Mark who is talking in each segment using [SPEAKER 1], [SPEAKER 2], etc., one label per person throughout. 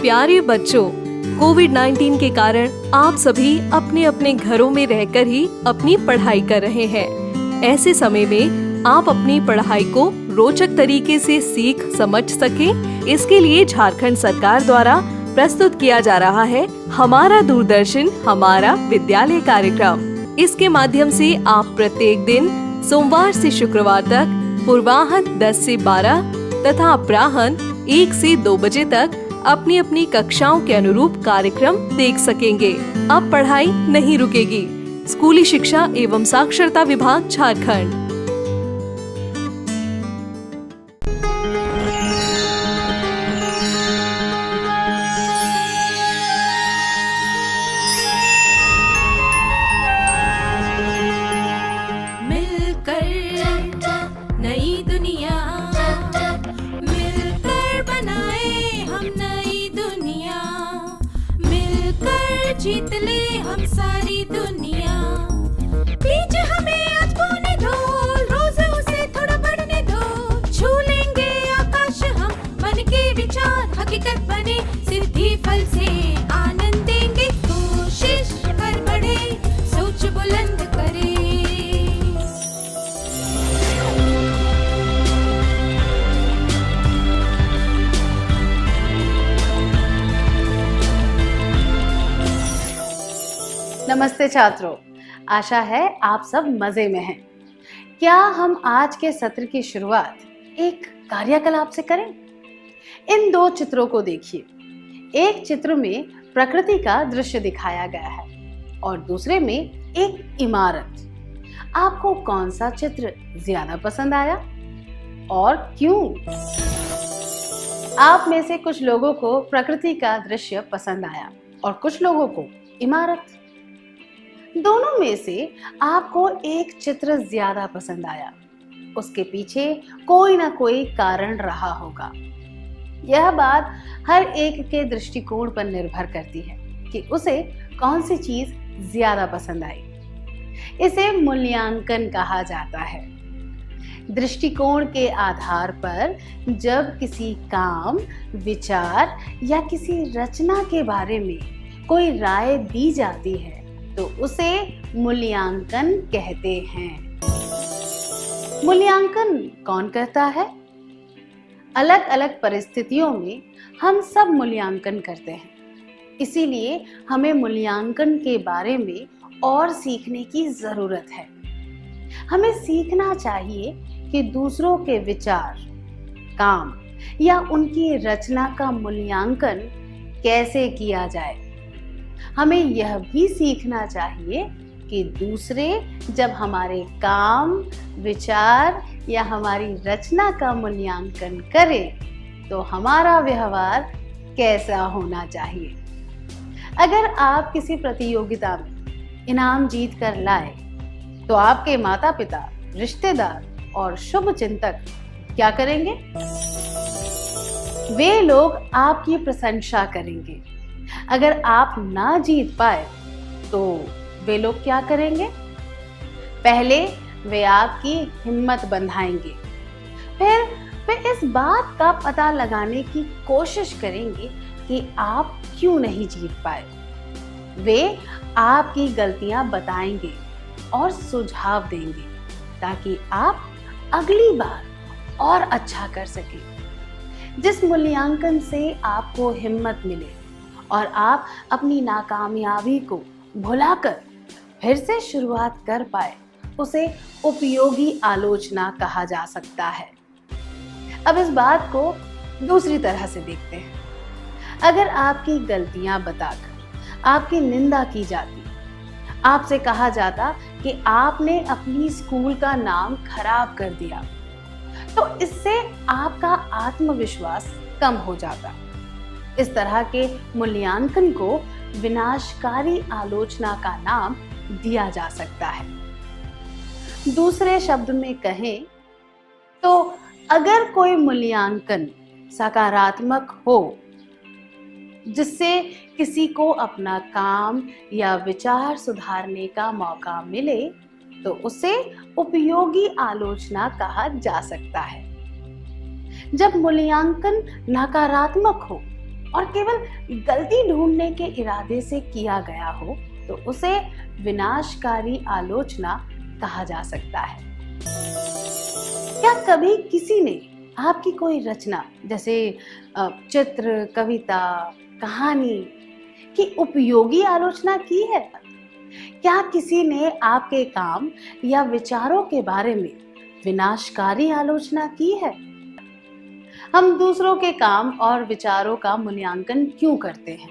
[SPEAKER 1] प्यारे बच्चों, कोविड-19 के कारण आप सभी अपने अपने घरों में रहकर ही अपनी पढ़ाई कर रहे हैं। ऐसे समय में आप अपनी पढ़ाई को रोचक तरीके से सीख समझ सकें, इसके लिए झारखंड सरकार द्वारा प्रस्तुत किया जा रहा है हमारा दूरदर्शन हमारा विद्यालय कार्यक्रम। इसके माध्यम से आप प्रत्येक दिन सोमवार से शुक्रवार तक पूर्वाह्न 10 से 12 तथा अपराह्न 1 से 2 बजे तक अपनी अपनी कक्षाओं के अनुरूप कार्यक्रम देख सकेंगे। अब पढ़ाई नहीं रुकेगी। स्कूली शिक्षा एवं साक्षरता विभाग झारखंड।
[SPEAKER 2] जीत ले हम सारी दुनिया। बीच हमें आज बोने दो, रोज उसे थोड़ा बढ़ने दो। छू लेंगे आकाश हम, मन के विचार हकीकत बने। सिद्धि फल से आनंद देंगे, कोशिश कर बढ़े, सोच बुलंद करे।
[SPEAKER 3] नमस्ते छात्रों, आशा है आप सब मजे में हैं। क्या हम आज के सत्र की शुरुआत एक कार्यकलाप से करें? इन 2 चित्रों को देखिए। एक चित्र में प्रकृति का दृश्य दिखाया गया है और दूसरे में एक इमारत। आपको कौन सा चित्र ज्यादा पसंद आया और क्यों? आप में से कुछ लोगों को प्रकृति का दृश्य पसंद आया और कुछ लोगों को इमारत। दोनों में से आपको एक चित्र ज्यादा पसंद आया। उसके पीछे कोई ना कोई कारण रहा होगा। यह बात हर एक के दृष्टिकोण पर निर्भर करती है कि उसे कौन सी चीज ज्यादा पसंद आई। इसे मूल्यांकन कहा जाता है। दृष्टिकोण के आधार पर जब किसी काम, विचार या किसी रचना के बारे में कोई राय दी जाती है तो उसे मूल्यांकन कहते हैं। मूल्यांकन कौन करता है? अलग अलग परिस्थितियों में हम सब मूल्यांकन करते हैं। इसीलिए हमें मूल्यांकन के बारे में और सीखने की जरूरत है। हमें सीखना चाहिए कि दूसरों के विचार, काम या उनकी रचना का मूल्यांकन कैसे किया जाए। हमें यह भी सीखना चाहिए कि दूसरे जब हमारे काम, विचार या हमारी रचना का मूल्यांकन करें तो हमारा व्यवहार कैसा होना चाहिए। अगर आप किसी प्रतियोगिता में इनाम जीत कर लाए तो आपके माता पिता, रिश्तेदार और शुभ चिंतक क्या करेंगे? वे लोग आपकी प्रशंसा करेंगे। अगर आप ना जीत पाए तो वे लोग क्या करेंगे? पहले वे आपकी हिम्मत बंधाएंगे, फिर वे इस बात का पता लगाने की कोशिश करेंगे कि आप क्यों नहीं जीत पाए। वे आपकी गलतियां बताएंगे और सुझाव देंगे ताकि आप अगली बार और अच्छा कर सकें। जिस मूल्यांकन से आपको हिम्मत मिले और आप अपनी नाकामयाबी को भुलाकर फिर से शुरुआत कर पाए, उसे उपयोगी आलोचना कहा जा सकता है। अब इस बात को दूसरी तरह से देखते हैं। अगर आपकी गलतियां बताकर आपकी निंदा की जाती, आपसे कहा जाता कि आपने अपनी स्कूल का नाम खराब कर दिया, तो इससे आपका आत्मविश्वास कम हो जाता। इस तरह के मूल्यांकन को विनाशकारी आलोचना का नाम दिया जा सकता है। दूसरे शब्द में कहें तो अगर कोई मूल्यांकन सकारात्मक हो, जिससे किसी को अपना काम या विचार सुधारने का मौका मिले, तो उसे उपयोगी आलोचना कहा जा सकता है। जब मूल्यांकन नकारात्मक हो और केवल गलती ढूंढने के इरादे से किया गया हो तो उसे विनाशकारी आलोचना कहा जा सकता है। क्या कभी किसी ने आपकी कोई रचना जैसे चित्र, कविता, कहानी की उपयोगी आलोचना की है? क्या किसी ने आपके काम या विचारों के बारे में विनाशकारी आलोचना की है? हम दूसरों के काम और विचारों का मूल्यांकन क्यों करते हैं?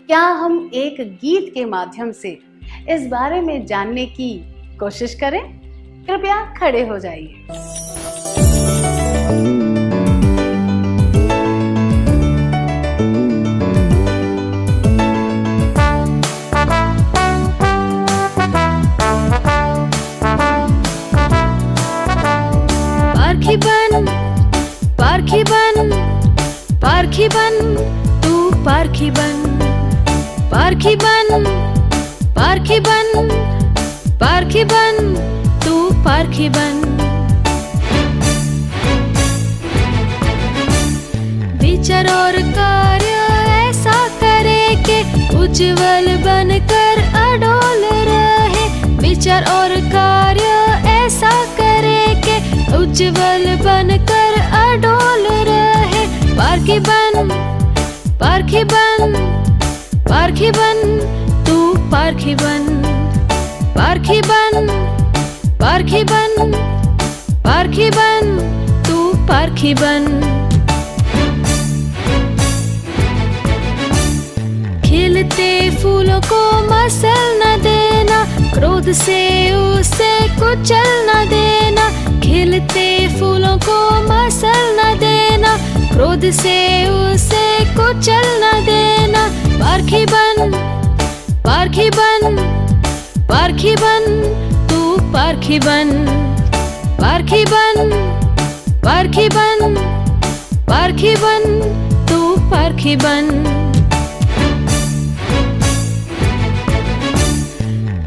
[SPEAKER 3] क्या हम एक गीत के माध्यम से इस बारे में जानने की कोशिश करें? कृपया खड़े हो जाइए।
[SPEAKER 2] पार्थिबन पार्थिबन पार्थिबन तू पार्थिबन पार्थिबन पार्थिबन पार्थिबन तू पार्थिबन। विचार और कार्य ऐसा करे कि उज्जवल बनकर अडोल रहे। विचार और कार्य ऐसा करे कि उज्जवल बनकर अडोल रहे। पार्थिबन पार्थिबन पार्थिबन तू पार्थिबन पार्थिबन पार्थिबन पार्थिबन तू पार्थिबन। खिलते फूलों को मसल न देना, क्रोध से उसे कुचल न देना। खिलते फूलों को मसल न देना, क्रोध से उसे कुचल न देना। पार्थिबन पार्थिबन पार्थिबन तू पार्थिबन पार्थिबन पार्थिबन पार्थिबन तू पार्थिबन।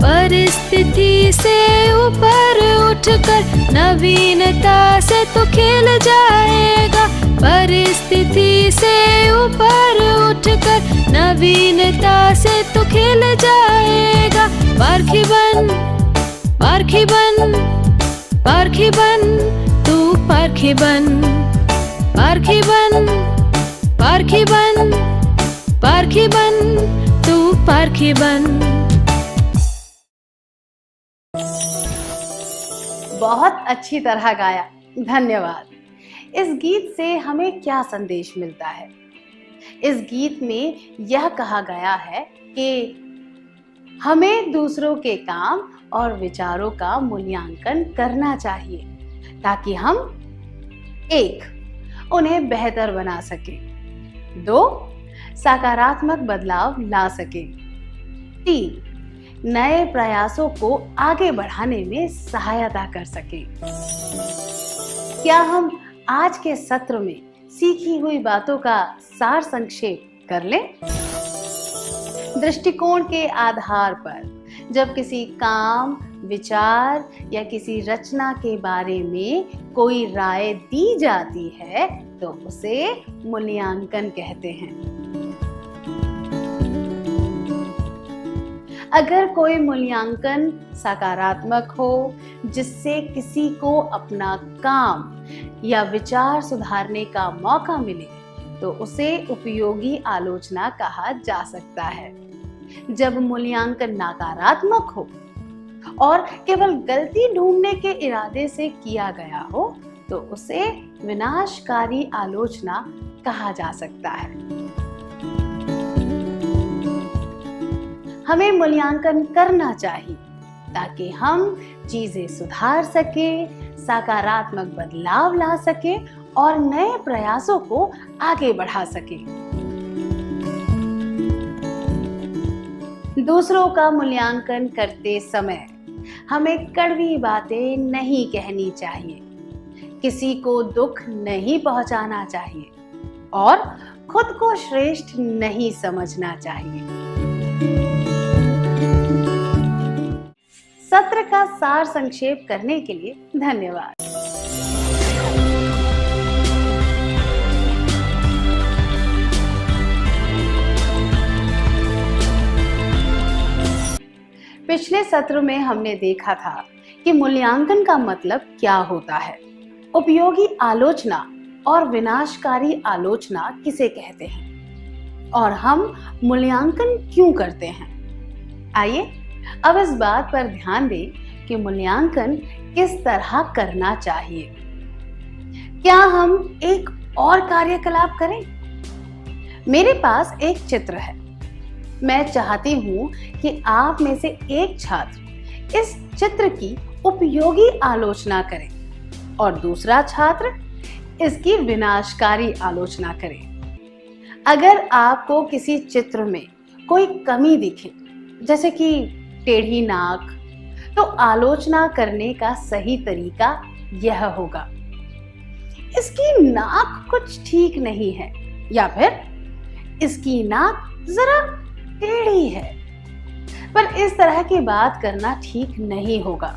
[SPEAKER 2] परिस्थिति से ऊपर उठकर नवीनता से तू खिल जाएगा। परिस्थिति से ऊपर उठकर नवीनता से तू खिल जाएगा। पार्थिबन पार्थिबन पार्थिबन तू पार्थिबन पार्थिबन पार्थिबन पार्थिबन तू पार्थिबन।
[SPEAKER 3] बहुत अच्छी तरह गाया, धन्यवाद। इस गीत से हमें क्या संदेश मिलता है? इस गीत में यह कहा गया है कि हमें दूसरों के काम और विचारों का मूल्यांकन करना चाहिए ताकि हम 1. उन्हें बेहतर बना सकें, 2. सकारात्मक बदलाव ला सकें, 3. नए प्रयासों को आगे बढ़ाने में सहायता कर सकें। क्या हम आज के सत्र में सीखी हुई बातों का सार संक्षेप कर लें? दृष्टिकोण के आधार पर जब किसी काम, विचार या किसी रचना के बारे में कोई राय दी जाती है तो उसे मूल्यांकन कहते हैं। अगर कोई मूल्यांकन सकारात्मक हो जिससे किसी को अपना काम या विचार सुधारने का मौका मिले तो उसे उपयोगी आलोचना कहा जा सकता है। जब मूल्यांकन नकारात्मक हो और केवल गलती ढूंढने के इरादे से किया गया हो तो उसे विनाशकारी आलोचना कहा जा सकता है। हमें मूल्यांकन करना चाहिए ताकि हम चीजें सुधार सके, सकारात्मक बदलाव ला सके और नए प्रयासों को आगे बढ़ा सके। दूसरों का मूल्यांकन करते समय हमें कड़वी बातें नहीं कहनी चाहिए, किसी को दुख नहीं पहुंचाना चाहिए और खुद को श्रेष्ठ नहीं समझना चाहिए। सत्र का सार संक्षेप करने के लिए धन्यवाद। पिछले सत्र में हमने देखा था कि मूल्यांकन का मतलब क्या होता है, उपयोगी आलोचना और विनाशकारी आलोचना किसे कहते हैं, और हम मूल्यांकन क्यों करते हैं। आइए अब इस बात पर ध्यान दें कि मूल्यांकन किस तरह करना चाहिए। क्या हम एक और कार्यकलाप करें? मेरे पास एक चित्र है। मैं चाहती हूं कि आप में से एक छात्र इस चित्र की उपयोगी आलोचना करे और दूसरा छात्र इसकी विनाशकारी आलोचना करे। अगर आपको किसी चित्र में कोई कमी दिखे, जैसे कि टेढ़ी नाक, तो आलोचना करने का सही तरीका यह होगा, इसकी नाक कुछ ठीक नहीं है, या फिर इसकी नाक जरा टेढ़ी है। पर इस तरह की बात करना ठीक नहीं होगा।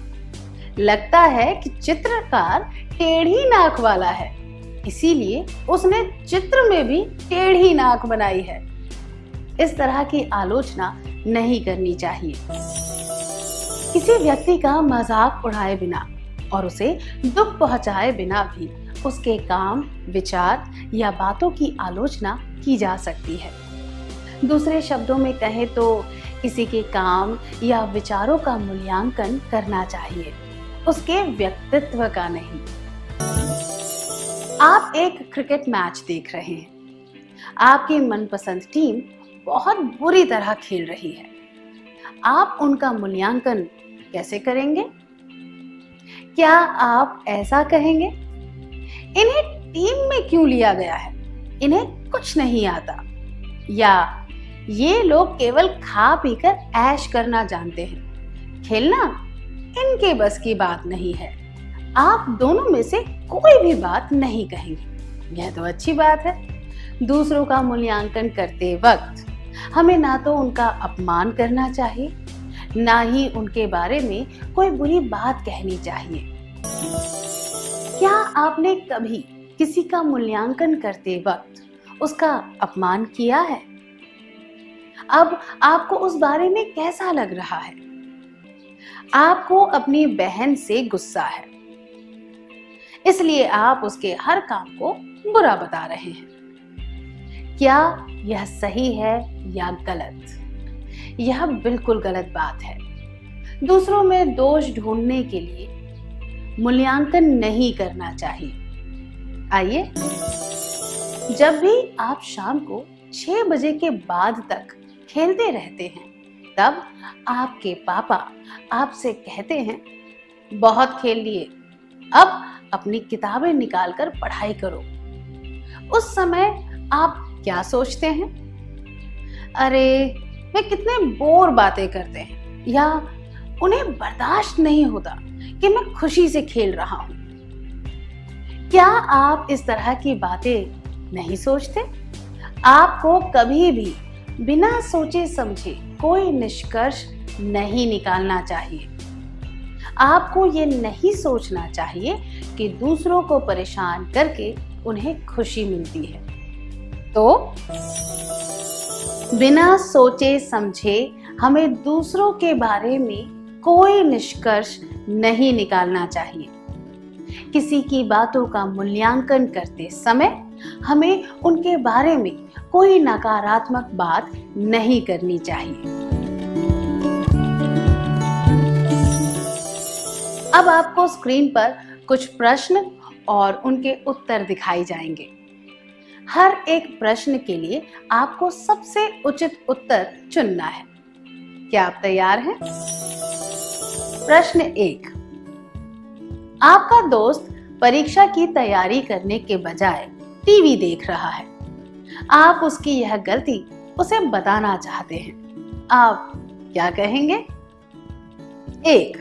[SPEAKER 3] लगता है कि चित्रकार टेढ़ी नाक वाला है, इसीलिए उसने चित्र में भी टेढ़ी नाक बनाई है। इस तरह की आलोचना नहीं करनी चाहिए। किसी व्यक्ति का मजाक उड़ाए बिना और उसे दुख पहुंचाए बिना भी उसके काम, विचार या बातों की आलोचना की जा सकती है। दूसरे शब्दों में कहें तो किसी के काम या विचारों का मूल्यांकन करना चाहिए, उसके व्यक्तित्व का नहीं। आप एक क्रिकेट मैच देख रहे हैं। आपकी मनपसंद टीम बहुत बुरी तरह खेल रही है। आप उनका मूल्यांकन कैसे करेंगे? क्या आप ऐसा कहेंगे, इन्हें टीम में क्यों लिया गया है, इन्हें कुछ नहीं आता, या ये लोग केवल खा पीकर ऐश करना जानते हैं, खेलना इनके बस की बात नहीं है। आप दोनों में से कोई भी बात नहीं कहेंगे। यह तो अच्छी बात है। दूसरों का मूल्यांकन करते वक्त हमें ना तो उनका अपमान करना चाहिए, ना ही उनके बारे में कोई बुरी बात कहनी चाहिए। क्या आपने कभी किसी का मूल्यांकन करते वक्त उसका अपमान किया है? अब आपको उस बारे में कैसा लग रहा है? आपको अपनी बहन से गुस्सा है, इसलिए आप उसके हर काम को बुरा बता रहे हैं। क्या यह सही है या गलत? यह बिल्कुल गलत बात है। दूसरों में दोष ढूंढने के लिए मूल्यांकन नहीं करना चाहिए। आइए, जब भी आप शाम को 6 बजे के बाद तक खेलते रहते हैं, तब आपके पापा आपसे कहते हैं, बहुत खेल लिए, अब अपनी किताबें निकालकर पढ़ाई करो। उस समय आप क्या सोचते हैं? अरे वे कितने बोर बातें करते हैं, या उन्हें बर्दाश्त नहीं होता कि मैं खुशी से खेल रहा हूं। क्या आप इस तरह की बातें नहीं सोचते? आपको कभी भी बिना सोचे समझे कोई निष्कर्ष नहीं निकालना चाहिए। आपको ये नहीं सोचना चाहिए कि दूसरों को परेशान करके उन्हें खुशी मिलती है। तो बिना सोचे समझे हमें दूसरों के बारे में कोई निष्कर्ष नहीं निकालना चाहिए। किसी की बातों का मूल्यांकन करते समय हमें उनके बारे में कोई नकारात्मक बात नहीं करनी चाहिए। अब आपको स्क्रीन पर कुछ प्रश्न और उनके उत्तर दिखाई जाएंगे। हर एक प्रश्न के लिए आपको सबसे उचित उत्तर चुनना है। क्या आप तैयार हैं? प्रश्न 1। आपका दोस्त परीक्षा की तैयारी करने के बजाय टीवी देख रहा है। आप उसकी यह गलती उसे बताना चाहते हैं। आप क्या कहेंगे? 1।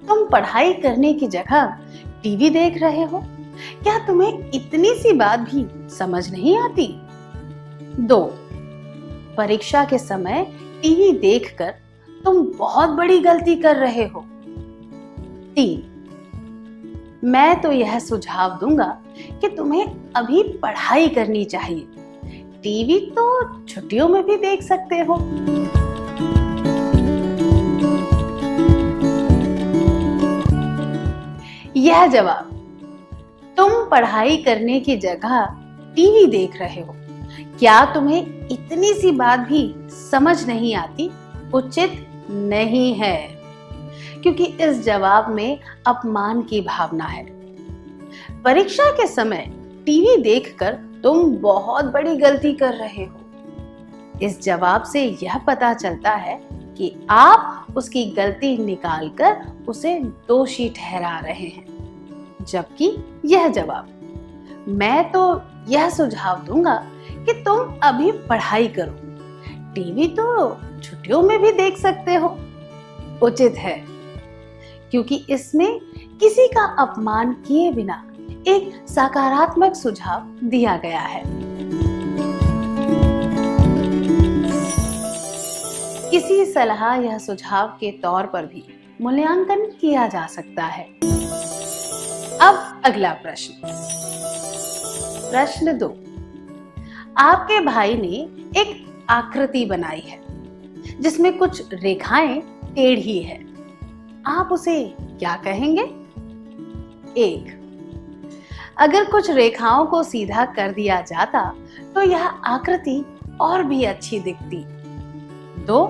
[SPEAKER 3] तुम पढ़ाई करने की जगह टीवी देख रहे हो, क्या तुम्हें इतनी सी बात भी समझ नहीं आती? 2। परीक्षा के समय टीवी देखकर तुम बहुत बड़ी गलती कर रहे हो। 3। मैं तो यह सुझाव दूंगा कि तुम्हें अभी पढ़ाई करनी चाहिए, टीवी तो छुट्टियों में भी देख सकते हो। यह जवाब, तुम पढ़ाई करने की जगह टीवी देख रहे हो, क्या तुम्हें इतनी सी बात भी समझ नहीं आती, उचित नहीं है, क्योंकि इस जवाब में अपमान की भावना है। परीक्षा के समय टीवी देखकर तुम बहुत बड़ी गलती कर रहे हो। इस जवाब से यह पता चलता है कि आप उसकी गलती निकालकर उसे दोषी ठहरा रहे हैं, जबकि यह जवाब, मैं तो यह सुझाव दूंगा कि तुम अभी पढ़ाई करो, टीवी तो छुट्टियों में भी देख सकते हो, उचित है, क्योंकि इसमें किसी का अपमान किए बिना एक सकारात्मक सुझाव दिया गया है। किसी सलाह या सुझाव के तौर पर भी मूल्यांकन किया जा सकता है। अब अगला प्रश्न, प्रश्न 2। आपके भाई ने एक आकृति बनाई है जिसमें कुछ रेखाएं टेढ़ी है, आप उसे क्या कहेंगे? 1, अगर कुछ रेखाओं को सीधा कर दिया जाता तो यह आकृति और भी अच्छी दिखती। 2,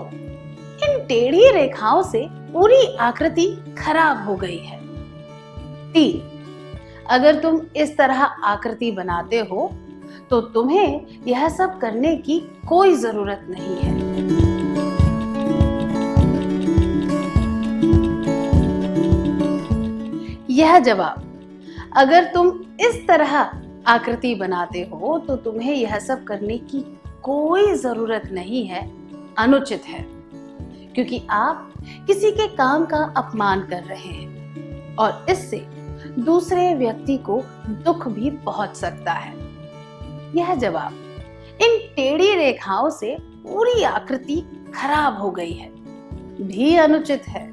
[SPEAKER 3] इन टेढ़ी रेखाओं से पूरी आकृति खराब हो गई है। 3, अगर तुम इस तरह आकृति बनाते हो तो तुम्हें यह सब करने की कोई जरूरत नहीं है। यह जवाब, अगर तुम इस तरह आकृति बनाते हो तो तुम्हें यह सब करने की कोई जरूरत नहीं है, अनुचित है, क्योंकि आप किसी के काम का अपमान कर रहे हैं और इससे दूसरे व्यक्ति को दुख भी पहुंच सकता है। यह जवाब, इन टेढ़ी रेखाओं से पूरी आकृति खराब हो गई है, भी अनुचित है,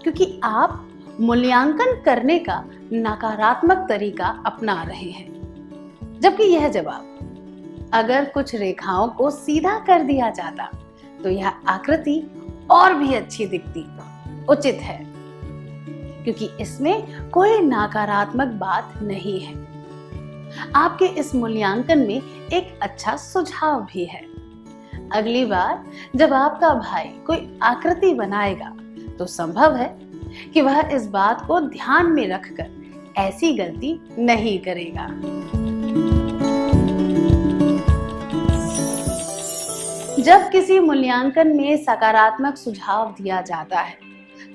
[SPEAKER 3] क्योंकि आप मूल्यांकन करने का नकारात्मक तरीका अपना रहे हैं। जबकि यह जवाब, अगर कुछ रेखाओं को सीधा कर दिया जाता तो यह आकृति और भी अच्छी दिखती, उचित है, क्योंकि इसमें कोई नकारात्मक बात नहीं है। आपके इस मूल्यांकन में एक अच्छा सुझाव भी है। अगली बार जब आपका भाई कोई आकृति बनाएगा तो संभव है कि वह इस बात को ध्यान में रखकर ऐसी गलती नहीं करेगा। जब किसी मूल्यांकन में सकारात्मक सुझाव दिया जाता है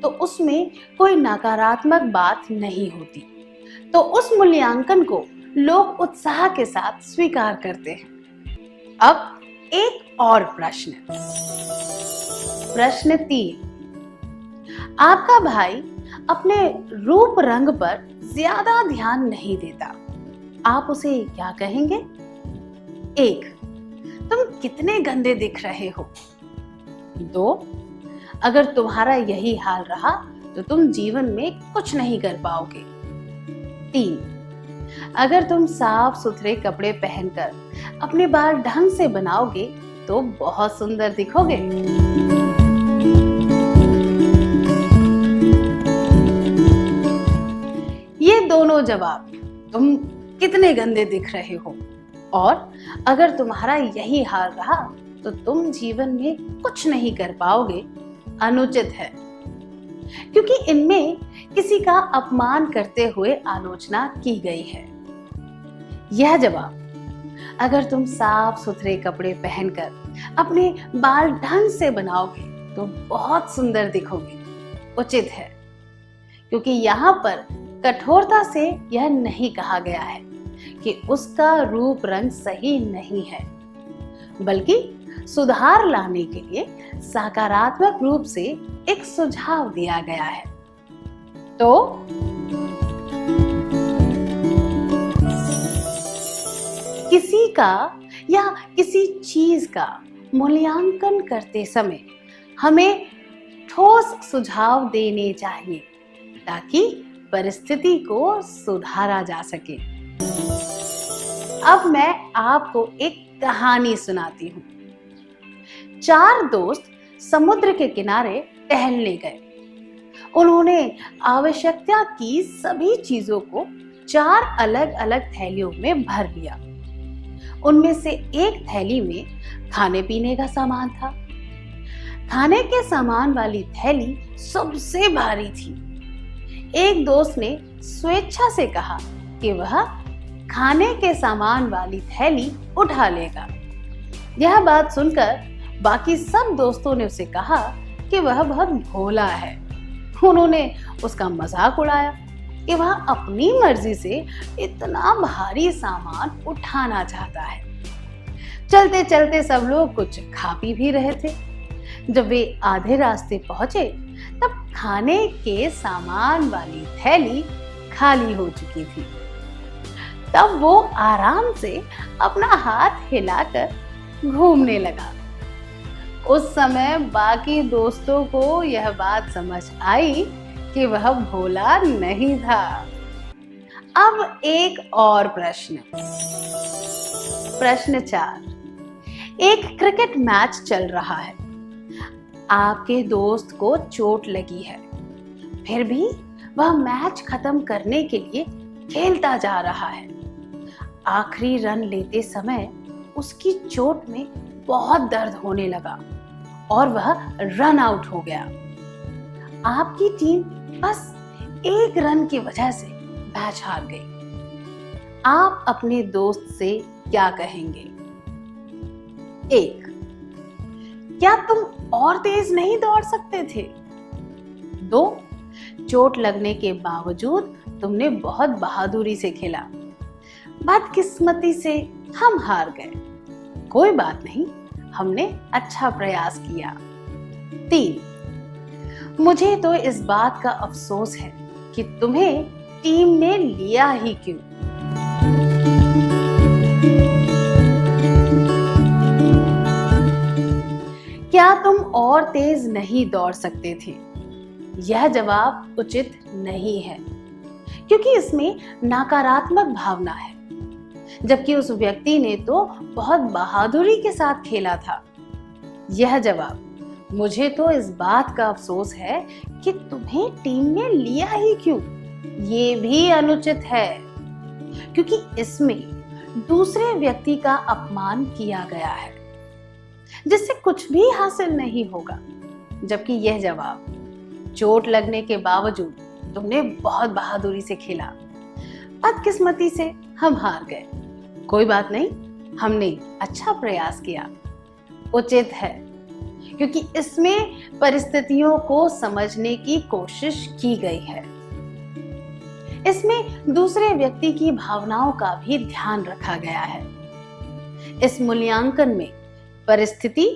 [SPEAKER 3] तो उसमें कोई नकारात्मक बात नहीं होती, तो उस मूल्यांकन को लोग उत्साह के साथ स्वीकार करते हैं। अब एक और प्रश्न, प्रश्न 3। आपका भाई अपने रूप रंग पर ज्यादा ध्यान नहीं देता, आप उसे क्या कहेंगे? 1, तुम कितने गंदे दिख रहे हो। 2, अगर तुम्हारा यही हाल रहा तो तुम जीवन में कुछ नहीं कर पाओगे। 3, अगर तुम साफ सुथरे कपड़े पहनकर अपने बाल ढंग से बनाओगे तो बहुत सुंदर दिखोगे। ये दोनों जवाब, तुम कितने गंदे दिख रहे हो और अगर तुम्हारा यही हाल रहा तो तुम जीवन में कुछ नहीं कर पाओगे, अनुचित है, क्योंकि इनमें किसी का अपमान करते हुए आलोचना की गई है। यह जवाब, अगर तुम साफ सुथरे कपड़े पहनकर अपने बाल ढंग से बनाओगे तो बहुत सुंदर दिखोगे, उचित है, क्योंकि यहाँ पर कठोरता से यह नहीं कहा गया है कि उसका रूप रंग सही नहीं है, बल्कि सुधार लाने के लिए सकारात्मक रूप से एक सुझाव दिया गया है। तो किसी का या किसी चीज का मूल्यांकन करते समय हमें ठोस सुझाव देने चाहिए ताकि परिस्थिति को सुधारा जा सके। अब मैं आपको एक कहानी सुनाती हूँ। 4 दोस्त समुद्र के किनारे टहलने गए। उन्होंने आवश्यकता की सभी चीजों को 4 अलग अलग थैलियों में भर लिया। उनमें से एक थैली में खाने पीने का सामान था। खाने के सामान वाली थैली सबसे भारी थी। एक दोस्त ने स्वेच्छा से कहा कि वह खाने के सामान वाली थैली उठा लेगा। यह बात सुनकर बाकी सब दोस्तों ने उसे कहा कि वह बहुत भोला है। उन्होंने उसका मजाक उड़ाया कि वह अपनी मर्जी से इतना भारी सामान उठाना चाहता है। चलते चलते सब लोग कुछ खा पी भी रहे थे। जब वे आधे रास्ते पहुंचे तब खाने के सामान वाली थैली खाली हो चुकी थी। तब वो आराम से अपना हाथ हिलाकर घूमने लगा। उस समय बाकी दोस्तों को यह बात समझ आई कि वह भोला नहीं था। अब एक और प्रश्न। प्रश्न 4। एक क्रिकेट मैच चल रहा है। आपके दोस्त को चोट लगी है, फिर भी वह मैच खत्म करने के लिए खेलता जा रहा है। आखिरी रन लेते समय उसकी चोट में बहुत दर्द होने लगा और वह रन आउट हो गया। आपकी टीम बस एक रन की वजह से मैच हार गई। आप अपने दोस्त से क्या कहेंगे? 1. क्या तुम और तेज नहीं दौड़ सकते थे? 2. चोट लगने के बावजूद तुमने बहुत बहादुरी से खेला। बदकिस्मती से हम हार गए। कोई बात नहीं, हमने अच्छा प्रयास किया। 3. मुझे तो इस बात का अफसोस है कि तुम्हें टीम ने लिया ही क्यों। क्या तुम और तेज नहीं दौड़ सकते थे? यह जवाब उचित नहीं है, क्योंकि इसमें नकारात्मक भावना है, जबकि उस व्यक्ति ने तो बहुत बहादुरी के साथ खेला था। यह जवाब, मुझे तो इस बात का अफसोस है कि तुम्हें टीम ने लिया ही क्यों, ये भी अनुचित है, क्योंकि इसमें दूसरे व्यक्ति का अपमान किया गया है, जिससे कुछ भी हासिल नहीं होगा। जबकि यह जवाब, चोट लगने के बावजूद तुमने बहुत बहादुरी से खेला, बदकिस्मती से हम हार गए, कोई बात नहीं, हमने अच्छा प्रयास किया, उचित है, क्योंकि इसमें परिस्थितियों को समझने की कोशिश की गई है। इसमें दूसरे व्यक्ति की भावनाओं का भी ध्यान रखा गया है। इस मूल्यांकन में परिस्थिति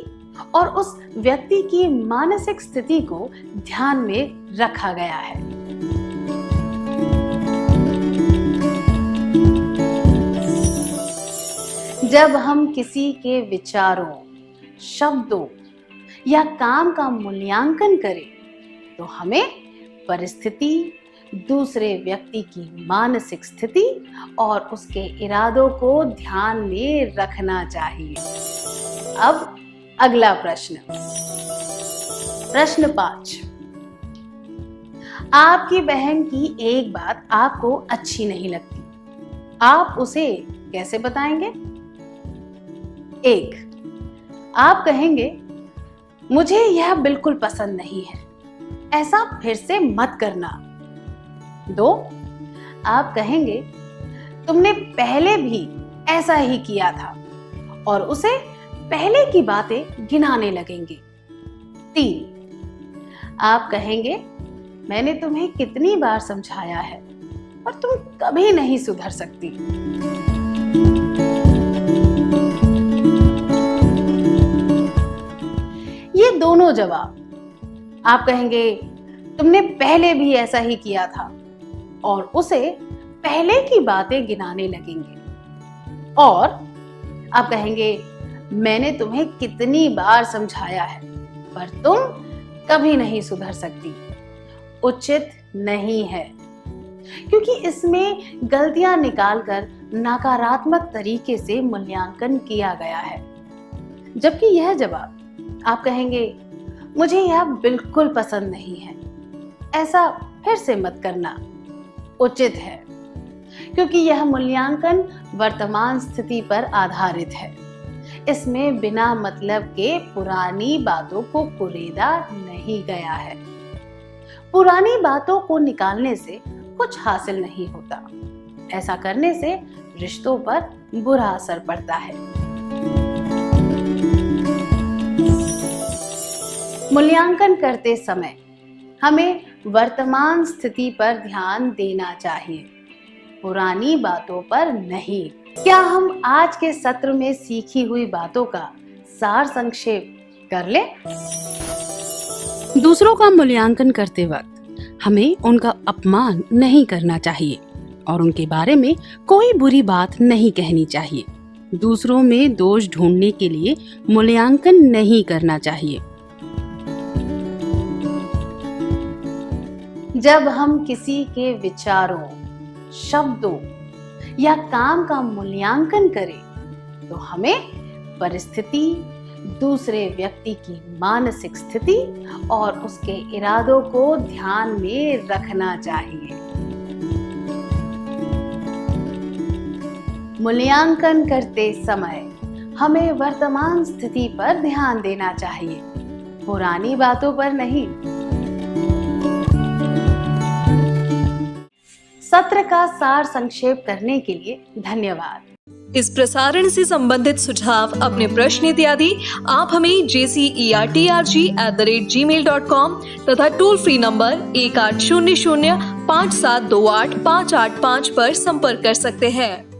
[SPEAKER 3] और उस व्यक्ति की मानसिक स्थिति को ध्यान में रखा गया है। जब हम किसी के विचारों, शब्दों या काम का मूल्यांकन करें, तो हमें परिस्थिति, दूसरे व्यक्ति की मानसिक स्थिति और उसके इरादों को ध्यान में रखना चाहिए। अब अगला प्रश्न। प्रश्न 5। आपकी बहन की एक बात आपको अच्छी नहीं लगती, आप उसे कैसे बताएंगे? 1. आप कहेंगे, मुझे यह बिल्कुल पसंद नहीं है, ऐसा फिर से मत करना। 2. आप कहेंगे, तुमने पहले भी ऐसा ही किया था, और उसे पहले की बातें गिनाने लगेंगे। 3. आप कहेंगे, मैंने तुम्हें कितनी बार समझाया है, पर तुम कभी नहीं सुधर सकती। ये दोनों जवाब, आप कहेंगे, तुमने पहले भी ऐसा ही किया था, और उसे पहले की बातें गिनाने लगेंगे। और आप कहेंगे, मैंने तुम्हें कितनी बार समझाया है, पर तुम कभी नहीं सुधर सकती। उचित नहीं है, क्योंकि इसमें गलतियां निकालकर नकारात्मक तरीके से मूल्यांकन किया गया है। जबकि यह जवाब, आप कहेंगे, मुझे यह बिल्कुल पसंद नहीं है, ऐसा फिर से मत करना उचित है, क्योंकि यह मूल्यांकन वर्तमान स्थिति पर आधारित है। इसमें बिना मतलब के पुरानी बातों को कुरेदा नहीं गया है। पुरानी बातों को निकालने से कुछ हासिल नहीं होता। ऐसा करने से रिश्तों पर बुरा असर पड़ता है। मूल्यांकन करते समय हमें वर्तमान स्थिति पर ध्यान देना चाहिए, पुरानी बातों पर नहीं। क्या हम आज के सत्र में सीखी हुई बातों का सार संक्षेप कर लें? दूसरों का मूल्यांकन करते वक्त हमें उनका अपमान नहीं करना चाहिए और उनके बारे में कोई बुरी बात नहीं कहनी चाहिए। दूसरों में दोष ढूंढने के लिए मूल्यांकन नहीं करना चाहिए। जब हम किसी के विचारों, शब्दों या काम का मूल्यांकन करें तो हमें परिस्थिति, दूसरे व्यक्ति की मानसिक स्थिति और उसके इरादों को ध्यान में रखना चाहिए। मूल्यांकन करते समय हमें वर्तमान स्थिति पर ध्यान देना चाहिए, पुरानी बातों पर नहीं। सत्र का सार संक्षेप करने के लिए धन्यवाद।
[SPEAKER 1] इस प्रसारण से संबंधित सुझाव, अपने प्रश्न इत्यादि आप हमें jcerg@gmail.com तथा टोल फ्री नंबर 1800 5728 585 पर संपर्क कर सकते हैं।